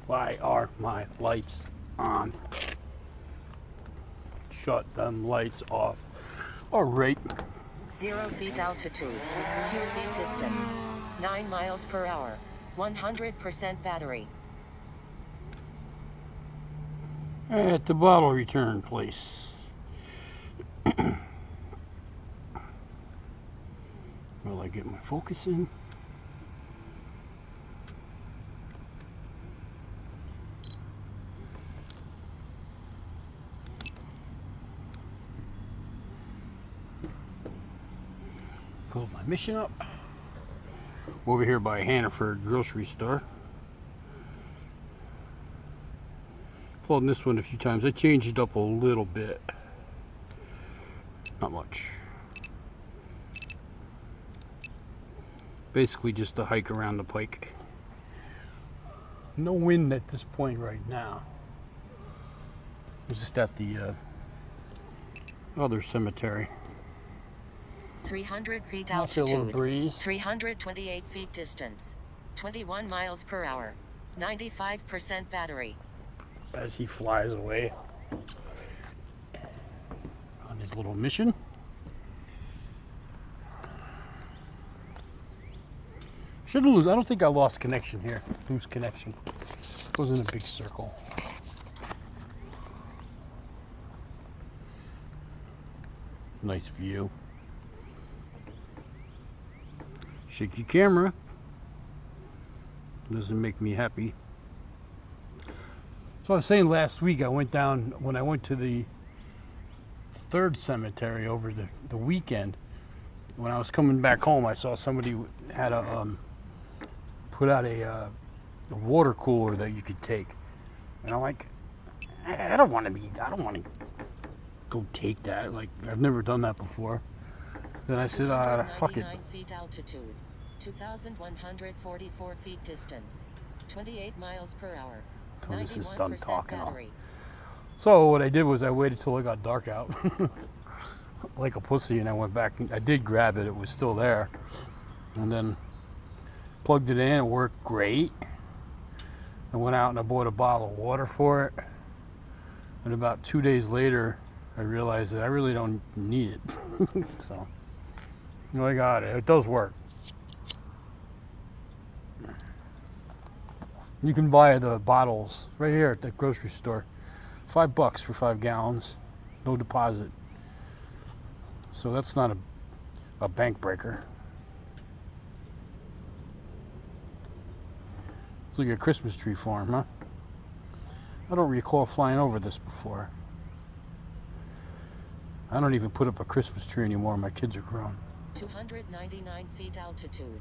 Why are my lights on? Shut them lights off. All right. 0 feet altitude, 2 feet distance, 9 miles per hour, 100% battery. At the bottle return place. Will I get my focus in? Pull my mission up. Over here by Hannaford grocery store. Flown this one a few times. I changed it up a little bit. Not much. Basically just a hike around the pike. No wind at this point right now. I'm just at the other cemetery. 300 feet I feel a little altitude, breeze. 328 feet distance, 21 miles per hour, 95% battery. As he flies away on his little mission. Shouldn't lose. I don't think I lost connection here. Lose connection. Goes in a big circle. Nice view. Shaky camera. Doesn't make me happy. So I was saying last week I went down, when I went to the third cemetery over the weekend, when I was coming back home, I saw somebody had a put out a water cooler that you could take. And I'm like, I don't want to go take that. Like, I've never done that before. Then I said, fuck it. 99 feet altitude, 2,144 feet distance, 28 miles per hour. Until this is done talking. Battery. So what I did was I waited till it got dark out, like a pussy, and I went back. I did grab it; it was still there, and then plugged it in. It worked great. I went out and I bought a bottle of water for it. And about 2 days later, I realized that I really don't need it. So, I got it. It does work. You can buy the bottles right here at the grocery store. $5 for 5 gallons, no deposit. So that's not a bank breaker. It's like a Christmas tree farm, huh? I don't recall flying over this before. I don't even put up a Christmas tree anymore. My kids are grown. 299 feet altitude,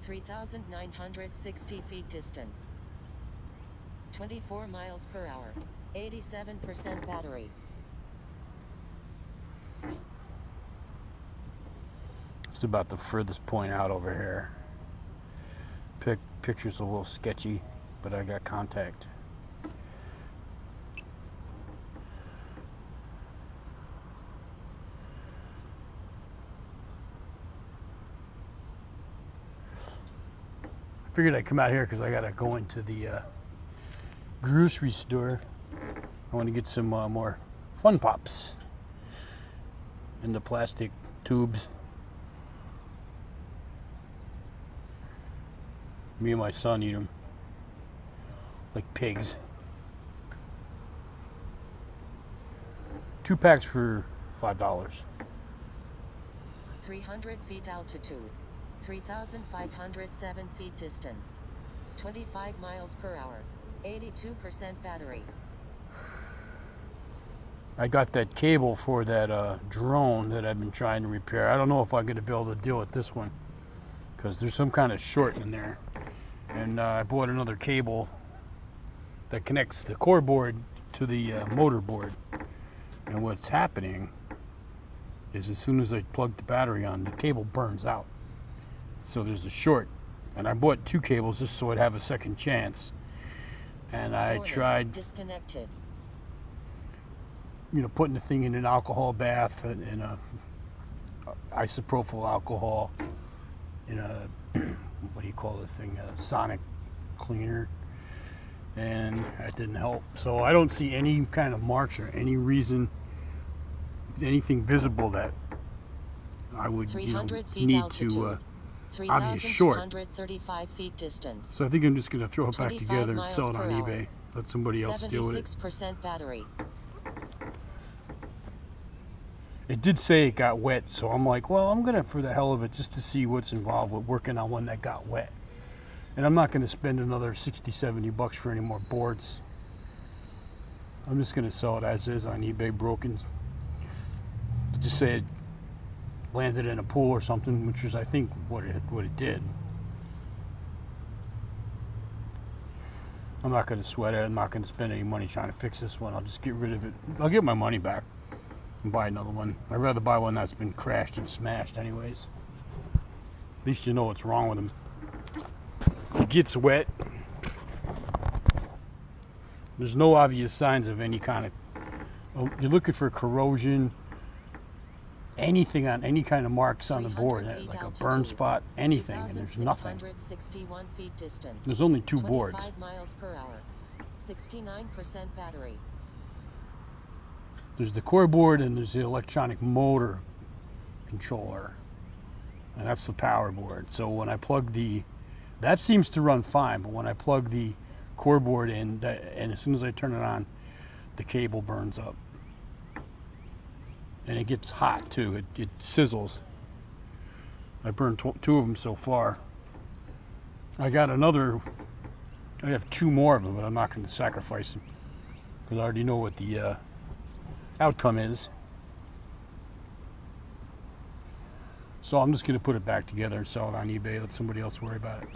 3,960 feet distance, 24 miles per hour, 87% battery. It's about the furthest point out over here. Picture's a little sketchy, but I got contact. Figured I'd come out here because I gotta go into the grocery store. I want to get some more Fun Pops in the plastic tubes. Me and my son eat them like pigs. 2 packs for $5. 300 feet altitude, 3,507 feet distance, 25 miles per hour, 82% battery. I got that cable for that drone that I've been trying to repair. I don't know if I'm going to be able to deal with this one because there's some kind of short in there. And I bought another cable that connects the core board to the motor board. And what's happening is as soon as I plug the battery on, the cable burns out. So there's a short. And I bought 2 cables just so I'd have a second chance. And I tried disconnected. Putting the thing in an alcohol bath in a isopropyl alcohol in a what do you call the thing, a sonic cleaner, and that didn't help. So I don't see any kind of marks or any reason, anything visible that I would 300 feet need altitude. to obvious short. 3,235 feet distance. So I think I'm just going to throw it back 25 together and miles sell it on per hour. eBay. Let somebody else deal with it. 76% battery. It did say it got wet, so I'm like, well, I'm going to, for the hell of it, just to see what's involved with working on one that got wet. And I'm not going to spend another 60, 70 bucks for any more boards. I'm just going to sell it as is on eBay broken. Just say it landed in a pool or something, which is, I think, what it did. I'm not going to sweat it. I'm not going to spend any money trying to fix this one. I'll just get rid of it. I'll get my money back and buy another one. I'd rather buy one that's been crashed and smashed anyways. At least you know what's wrong with them. It gets wet. There's no obvious signs of any kind of... You're looking for corrosion, anything on any kind of marks on the board, like a burn spot, anything, and there's nothing. 2,661 feet distance. There's only 2 boards. 25 miles per hour. 69% battery. There's the core board and there's the electronic motor controller, and that's the power board. So when I plug that seems to run fine, but when I plug the core board in, and as soon as I turn it on, the cable burns up. And it gets hot too. It sizzles. I burned 2 of them so far. I have 2 more of them, but I'm not going to sacrifice them because I already know what the outcome is. So I'm just going to put it back together and sell it on eBay. Let somebody else worry about it.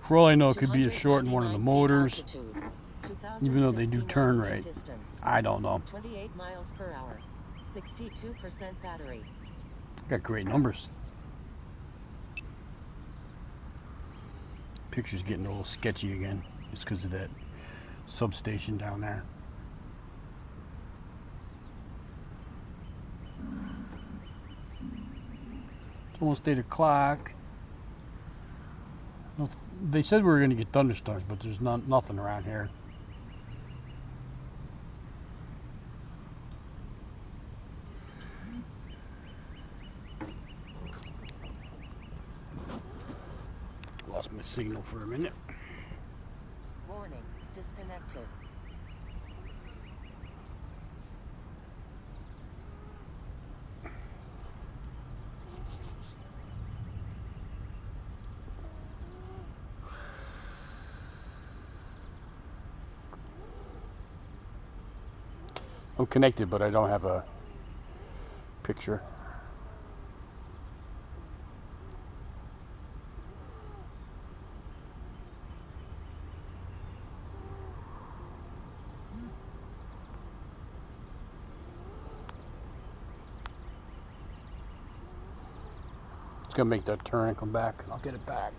For all I know, it could be a short in one of the motors, even though they do turn right. I don't know. 28 miles per hour. 62% battery. Got great numbers. Picture's getting a little sketchy again, just because of that substation down there. It's almost 8 o'clock. They said we were going to get thunderstorms, but there's nothing around here. Lost my signal for a minute. Warning, disconnected. I'm connected, but I don't have a picture. It's gonna make that turn and come back, and I'll get it back.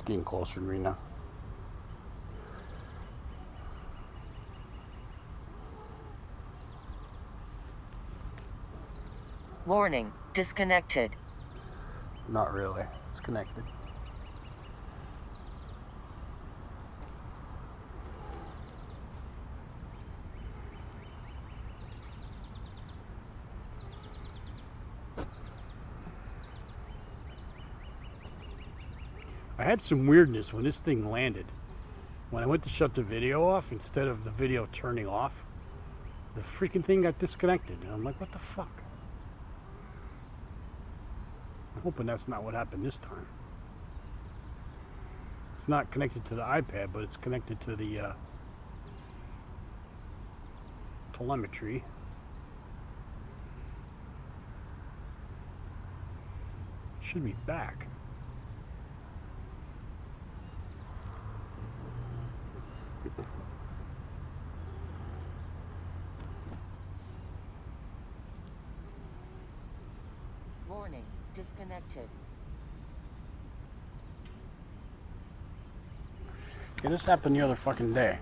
Getting closer to me now. Warning, disconnected. Not really. It's connected. I had some weirdness when this thing landed. When I went to shut the video off, instead of the video turning off, the freaking thing got disconnected. And I'm like, what the fuck? I'm hoping that's not what happened this time. It's not connected to the iPad, but it's connected to the telemetry. It should be back. Warning, disconnected. Okay, this happened the other fucking day.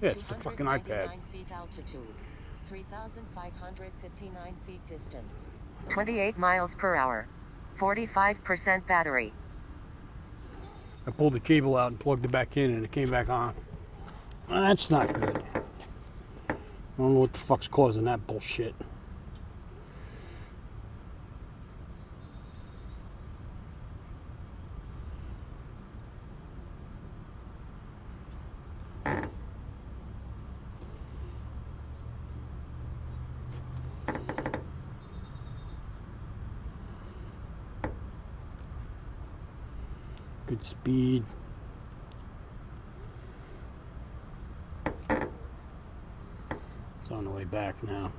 Yeah, it's the fucking iPad. 299 feet altitude. 3,559 feet distance. 28 miles per hour. 45% battery. I pulled the cable out and plugged it back in and it came back on. That's not good. I don't know what the fuck's causing that bullshit. Good speed. It's on the way back now.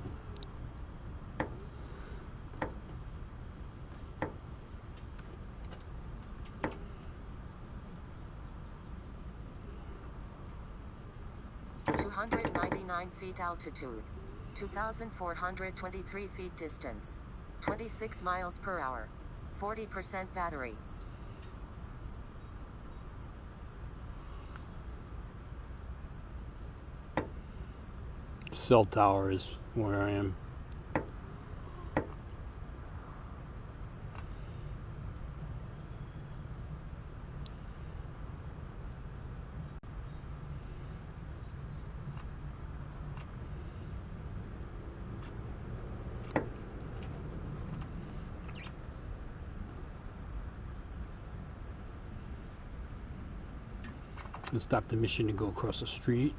Feet altitude. 2,423 feet distance. 26 miles per hour. 40% battery. Cell tower is where I am. Gonna stop the mission and go across the street.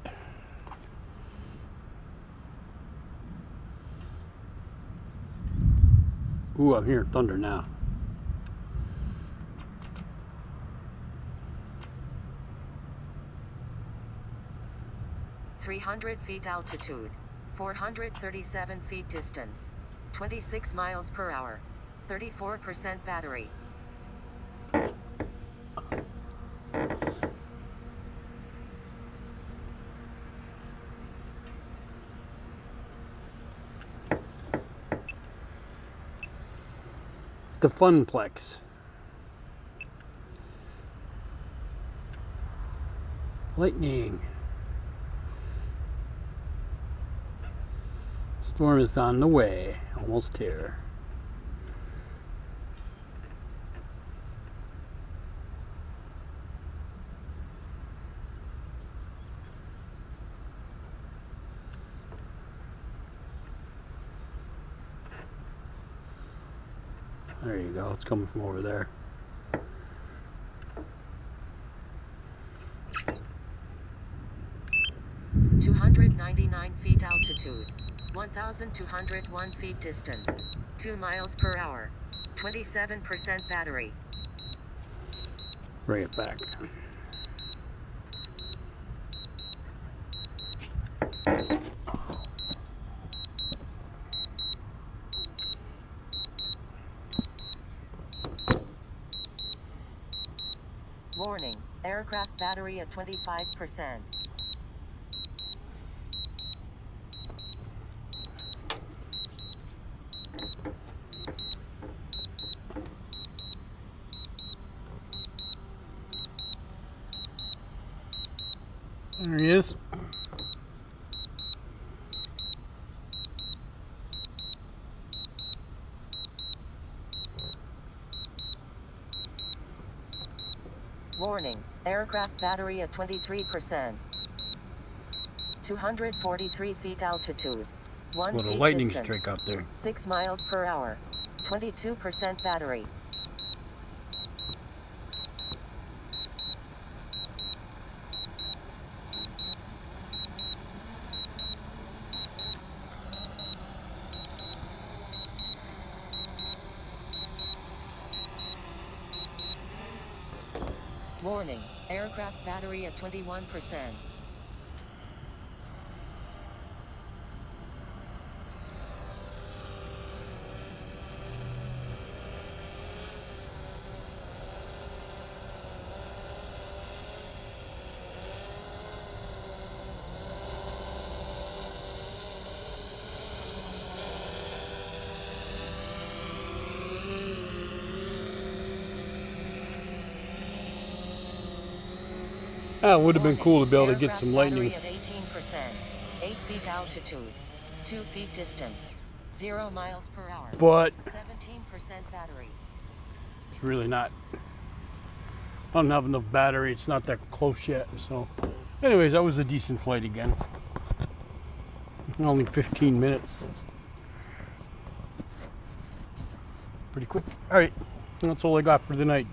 Ooh, I'm hearing thunder now. .300 feet altitude. 437 feet distance. 26 miles per hour. 34% battery. The Funplex. Lightning. Storm is on the way. Almost here. There you go, it's coming from over there. .299 feet altitude. 1,201 feet distance. 2 miles per hour. 27% battery. Bring it back. Warning, aircraft battery at 25%. There he is. Warning, aircraft battery at 23%. 243 feet altitude. 1 Little feet lightning distance. streak out there. 6 miles per hour. 22% battery. Warning, aircraft battery at 21%. Ah, it would have been Warning, cool to be able to get aircraft some battery lightning. at 18%. 8 feet altitude. 2 feet distance. 0 miles per hour. But 17% battery. it's really not. I don't have enough battery. It's not that close yet. So, anyways, that was a decent flight again. Only 15 minutes. Pretty quick. All right, that's all I got for the night.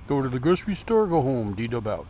Go to the grocery store, go home. D-Dub out.